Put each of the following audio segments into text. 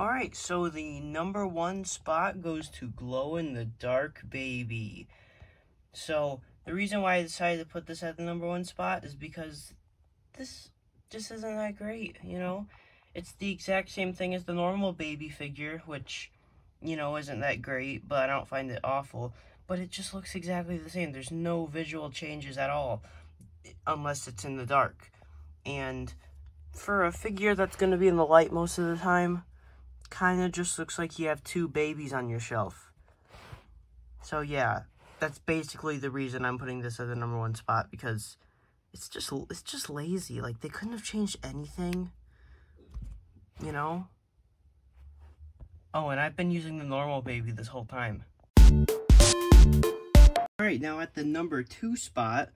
Alright, so the number 1 spot goes to Glow in the Dark Baby. So, the reason why I decided to put this at the number 1 spot is because this just isn't that great, you know? It's the exact same thing as the normal baby figure, which, you know, isn't that great, but I don't find it awful. But it just looks exactly the same. There's no visual changes at all, unless it's in the dark. And for a figure that's going to be in the light most of the time, kind of just looks like you have 2 babies on your shelf. So yeah, that's basically the reason I'm putting this at the number 1 spot, because it's just lazy. Like, they couldn't have changed anything, you know? Oh, and I've been using the normal baby this whole time. Alright, now at the number 2 spot,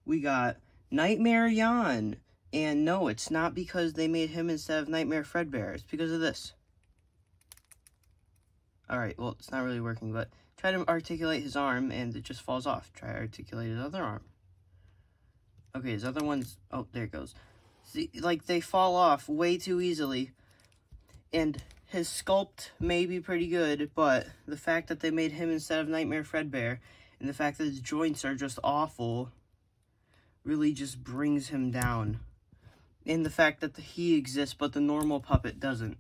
we got Nightmare Jan. And no, it's not because they made him instead of Nightmare Fredbear. It's because of this. Alright, well, it's not really working, but try to articulate his arm, and it just falls off. Try to articulate his other arm. Okay, his other one's... Oh, there it goes. See, like, they fall off way too easily. And his sculpt may be pretty good, but the fact that they made him instead of Nightmare Fredbear, and the fact that his joints are just awful, really just brings him down. And the fact that he exists, but the normal puppet doesn't.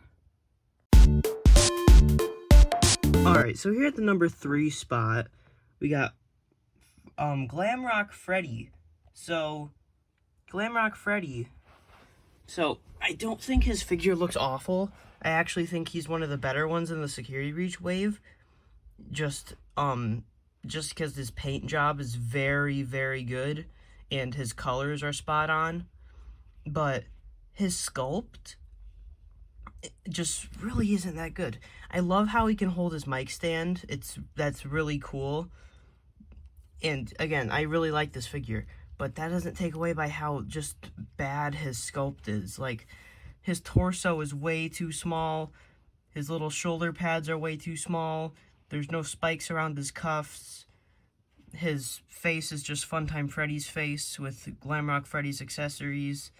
Alright, so here at the number 3 spot, we got Glamrock Freddy. So, Glamrock Freddy. So, I don't think his figure looks awful. I actually think he's one of the better ones in the Security Breach wave. Just because his paint job is very, very good, and his colors are spot on. But his sculpt just really isn't that good. I love how he can hold his mic stand. That's really cool. And again, I really like this figure, but that doesn't take away by how just bad his sculpt is. Like, his torso is way too small. His little shoulder pads are way too small. There's no spikes around his cuffs. His face is just Funtime Freddy's face with Glamrock Freddy's accessories.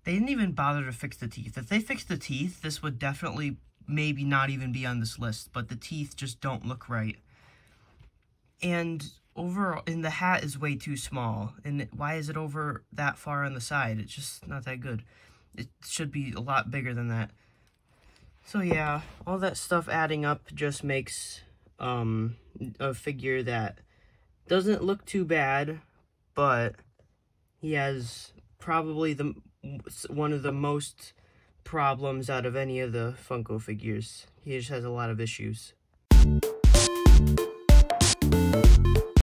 They didn't even bother to fix the teeth. If they fixed the teeth, this would definitely maybe not even be on this list, but the teeth just don't look right. And overall, and the hat is way too small. And why is it over that far on the side? It's just not that good. It should be a lot bigger than that. So yeah, all that stuff adding up just makes a figure that doesn't look too bad, but he has probably one of the most problems out of any of the Funko figures. He just has a lot of issues.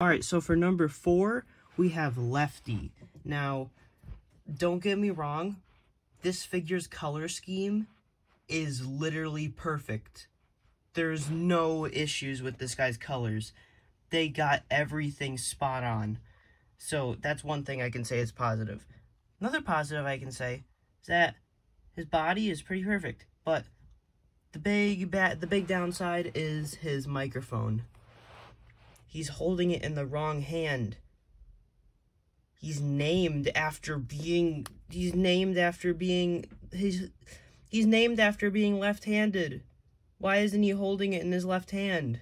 Alright, so for number 4, we have Lefty. Now, don't get me wrong, this figure's color scheme is literally perfect. There's no issues with this guy's colors. They got everything spot on. So that's one thing I can say is positive. Another positive I can say is that his body is pretty perfect, but the big downside is his microphone. He's holding it in the wrong hand. He's named after being left-handed. Why isn't he holding it in his left hand?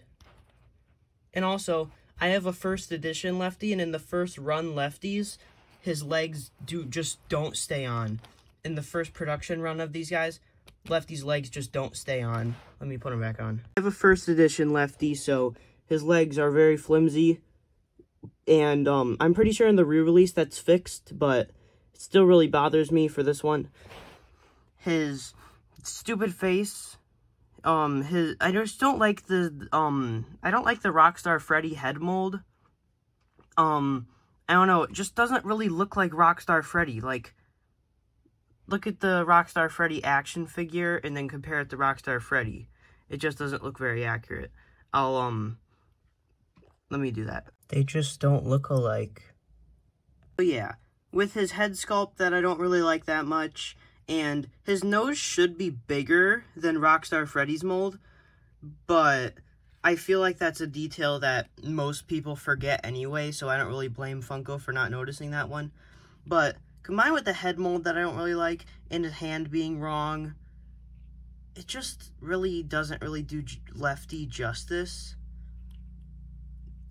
And also, I have a first edition Lefty, and in the first run Lefties, his legs just don't stay on. In the first production run of these guys, Lefty's legs just don't stay on. Let me put him back on. I have a first edition Lefty, so his legs are very flimsy. And I'm pretty sure in the re-release that's fixed, but it still really bothers me for this one. His stupid face. I just don't like the Rockstar Freddy head mold. I don't know, it just doesn't really look like Rockstar Freddy. Like, look at the Rockstar Freddy action figure and then compare it to Rockstar Freddy. It just doesn't look very accurate. Let me do that. They just don't look alike. But yeah, with his head sculpt that I don't really like that much, and his nose should be bigger than Rockstar Freddy's mold, but I feel like that's a detail that most people forget anyway, so I don't really blame Funko for not noticing that one. But combined with the head mold that I don't really like, and his hand being wrong, it just really doesn't really do Lefty justice.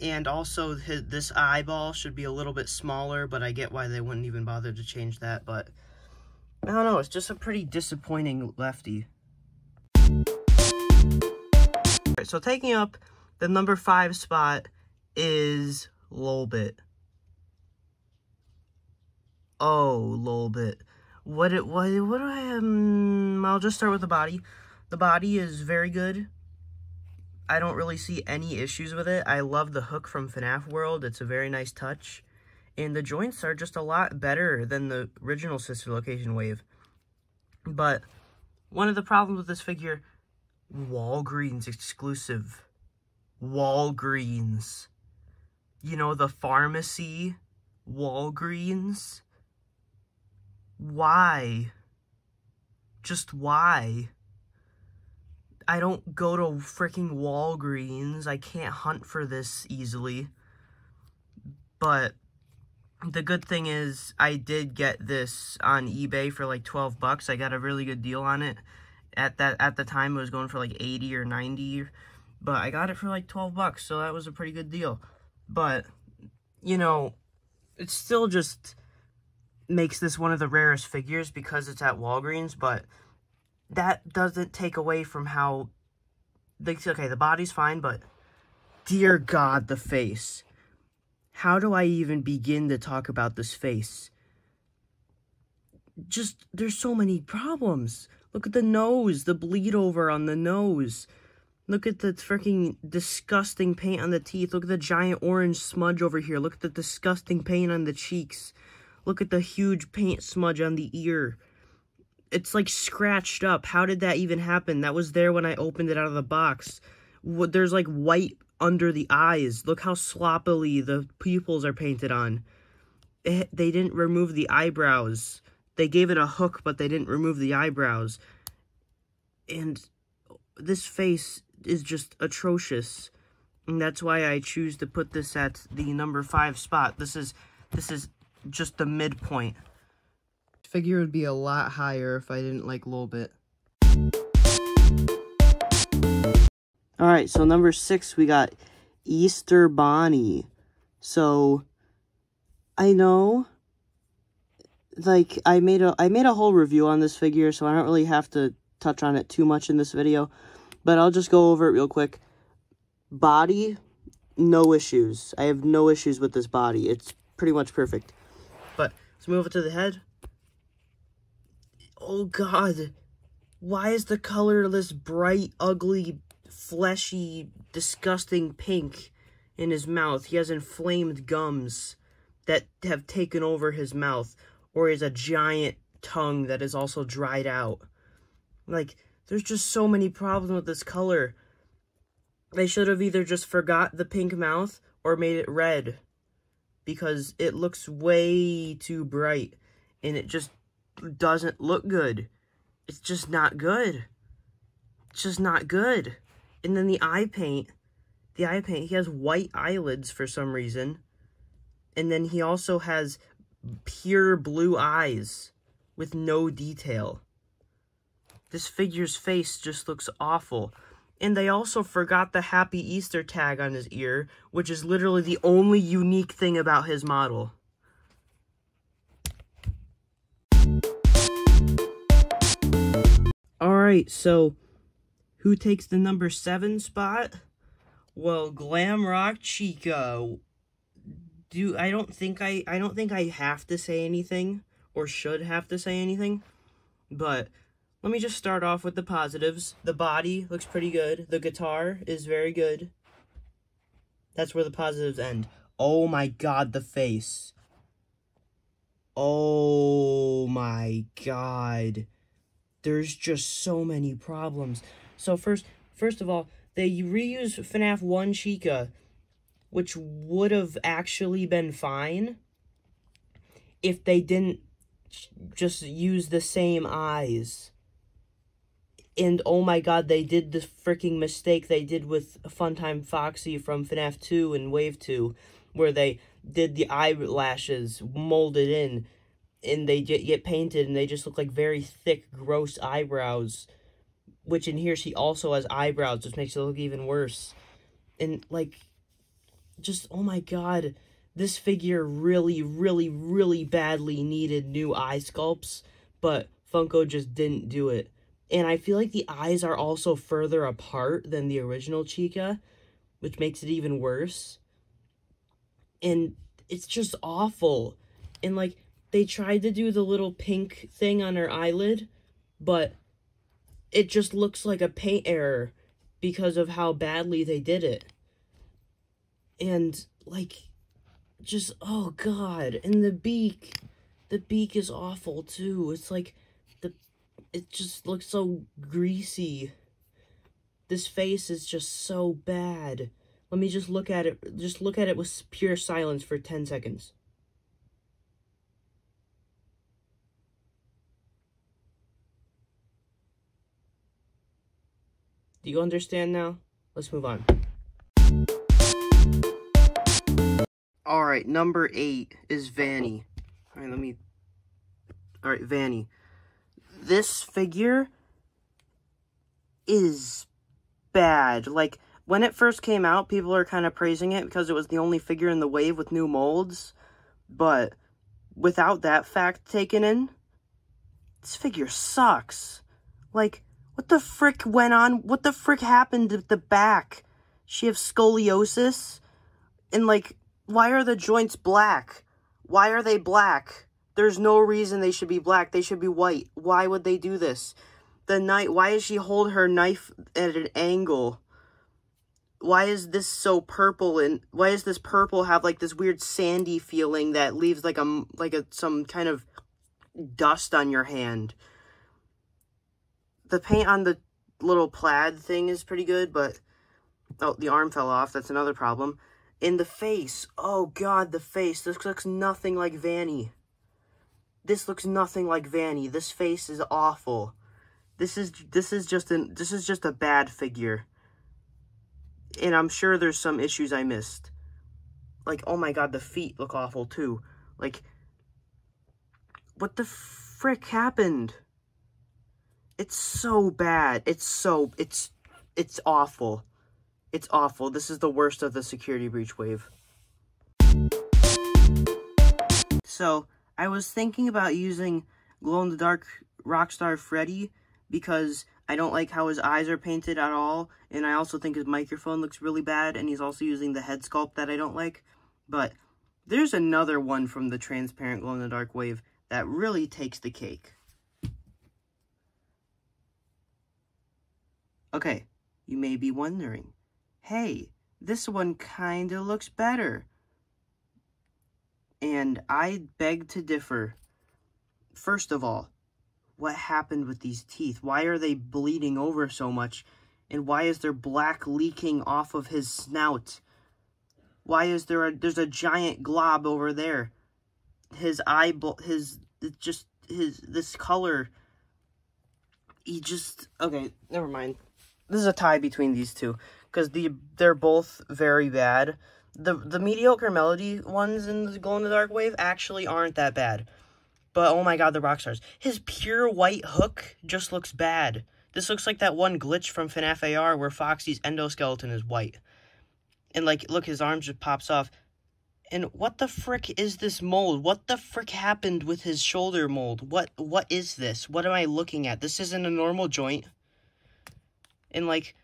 And also, this eyeball should be a little bit smaller, but I get why they wouldn't even bother to change that. But I don't know, it's just a pretty disappointing Lefty. Alright, so taking up the number 5 spot is Lolbit. Oh, Lolbit. What do I have? I'll just start with the body. The body is very good. I don't really see any issues with it. I love the hook from FNAF World. It's a very nice touch. And the joints are just a lot better than the original Sister Location Wave. But one of the problems with this figure, Walgreens exclusive. Walgreens. You know, the pharmacy. Walgreens. Why? Just why? I don't go to freaking Walgreens. I can't hunt for this easily. But the good thing is I did get this on eBay for like 12 bucks. I got a really good deal on it. At the time it was going for like 80 or 90, but I got it for like 12 bucks, so that was a pretty good deal. But you know, it still just makes this one of the rarest figures because it's at Walgreens, but that doesn't take away from how, okay, the body's fine, but dear God, the face. How do I even begin to talk about this face? Just, there's so many problems. Look at the nose, the bleed over on the nose. Look at the freaking disgusting paint on the teeth. Look at the giant orange smudge over here. Look at the disgusting paint on the cheeks. Look at the huge paint smudge on the ear. It's like scratched up. How did that even happen? That was there when I opened it out of the box. There's like white under the eyes. Look how sloppily the pupils are painted on. They didn't remove the eyebrows. They gave it a hook, but they didn't remove the eyebrows. And this face is just atrocious. And that's why I choose to put this at the number 5 spot. This is just the midpoint. Figure would be a lot higher if I didn't like Lolbit. Alright, so number 6 we got Easter Bonnie. So I know, like, I made a whole review on this figure, so I don't really have to touch on it too much in this video, but I'll just go over it real quick. Body, no issues. I have no issues with this body. It's pretty much perfect. But let's move it to the head. Oh God, why is the color this bright, ugly, fleshy, disgusting pink in his mouth? He has inflamed gums that have taken over his mouth, or is a giant tongue that is also dried out. Like, there's just so many problems with this color. They should have either just forgot the pink mouth or made it red, because it looks way too bright and it just doesn't look good. It's just not good. It's just not good. And then the eye paint, he has white eyelids for some reason. And then he also has pure blue eyes with no detail. This figure's face just looks awful. And they also forgot the Happy Easter tag on his ear, which is literally the only unique thing about his model. Alright, so who takes the number 7 spot? Well, Glamrock Chica. I don't think I have to say anything, or should have to say anything, but let me just start off with the positives. The body looks pretty good. The guitar is very good. That's where the positives end. Oh my God, the face. Oh my God. There's just so many problems. So first of all, they reused FNAF 1 Chica, which would have actually been fine if they didn't just use the same eyes. And oh my God, they did the freaking mistake they did with Funtime Foxy from FNAF 2 and Wave 2, where they did the eyelashes molded in, and they get painted, and they just look like very thick, gross eyebrows. which in here she also has eyebrows, which makes it look even worse. And, like, just, oh my god, this figure really, really, really badly needed new eye sculpts, but Funko just didn't do it. And I feel like the eyes are also further apart than the original Chica, which makes it even worse. And it's just awful. And, like, they tried to do the little pink thing on her eyelid, but it just looks like a paint error because of how badly they did it. And, like, just, oh god. And the beak is awful too. It's like, it just looks so greasy. This face is just so bad. Let me just look at it. Just look at it with pure silence for 10 seconds. Do you understand now? Let's move on. Alright, number 8 is Vanny. Alright, Vanny. This figure is bad. Like, when it first came out, people are kind of praising it because it was the only figure in the wave with new molds. But without that fact taken in, this figure sucks. Like, what the frick went on? What the frick happened to the back? She has scoliosis? And, like, why are the joints black? Why are they black? There's no reason they should be black. They should be white. Why would they do this? Why does she hold her knife at an angle? Why is this so purple? And why does this purple have, like, this weird sandy feeling that leaves, like, some kind of dust on your hand? The paint on the little plaid thing is pretty good, but... Oh, the arm fell off. That's another problem. In the face. Oh, God, the face. This looks nothing like Vanny. This looks nothing like Vanny. This face is awful. This is just a bad figure. And I'm sure there's some issues I missed. Like, oh my god, the feet look awful too. Like, what the frick happened? It's so bad. It's awful. It's awful. This is the worst of the Security Breach wave. So, I was thinking about using glow-in-the-dark Rockstar Freddy because I don't like how his eyes are painted at all, and I also think his microphone looks really bad, and he's also using the head sculpt that I don't like. But there's another one from the transparent glow-in-the-dark wave that really takes the cake. Okay, you may be wondering, hey, this one kinda looks better. And I beg to differ. First of all, what happened with these teeth? Why are they bleeding over so much? And why is there black leaking off of his snout? Why is there's a giant glob over there? This color, okay, never mind. This is a tie between these two, because they're both very bad. The mediocre melody ones in the glow-in-the-dark wave actually aren't that bad. But, oh my god, the Rockstars. His pure white hook just looks bad. This looks like that one glitch from FNAF AR where Foxy's endoskeleton is white. And, like, look, his arm just pops off. And what the frick is this mold? What the frick happened with his shoulder mold? What is this? What am I looking at? This isn't a normal joint. And, like,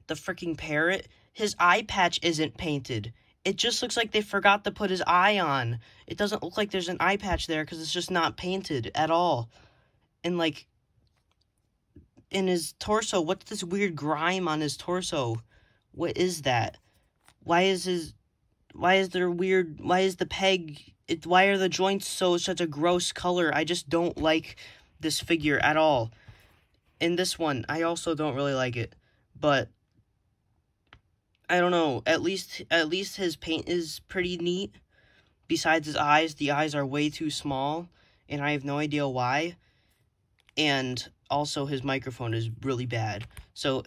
the freaking parrot, his eye patch isn't painted. It just looks like they forgot to put his eye on. It doesn't look like there's an eye patch there because it's just not painted at all. And, like, in his torso, what's this weird grime on his torso? What is that? Why is the peg, why are the joints such a gross color? I just don't like this figure at all. In this one, I also don't really like it. But I don't know, at least his paint is pretty neat. Besides his eyes, the eyes are way too small, and I have no idea why. And also his microphone is really bad. So,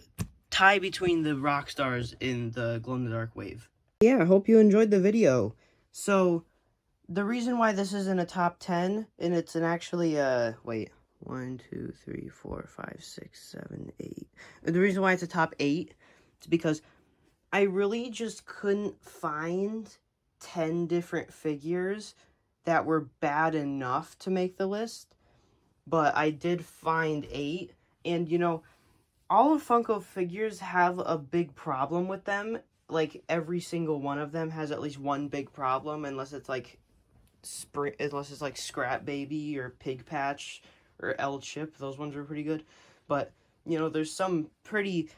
tie between the Rockstars in the glow-in-the-dark wave. Yeah, I hope you enjoyed the video. So, the reason why this isn't a top 10, and it's actually, wait, 1, 2, 3, 4, 5, 6, 7, 8. And the reason why it's a top 8 is because I really just couldn't find 10 different figures that were bad enough to make the list. But I did find 8. And, you know, all of Funko figures have a big problem with them. Like, every single one of them has at least one big problem, unless it's like Scrap Baby or Pig Patch or El Chip. Those ones are pretty good. But, you know, there's some pretty...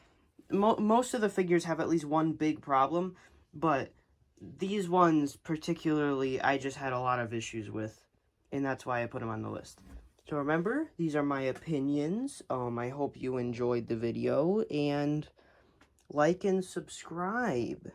most of the figures have at least one big problem, but these ones particularly I just had a lot of issues with, and that's why I put them on the list. So remember, these are my opinions. I hope you enjoyed the video, and like and subscribe.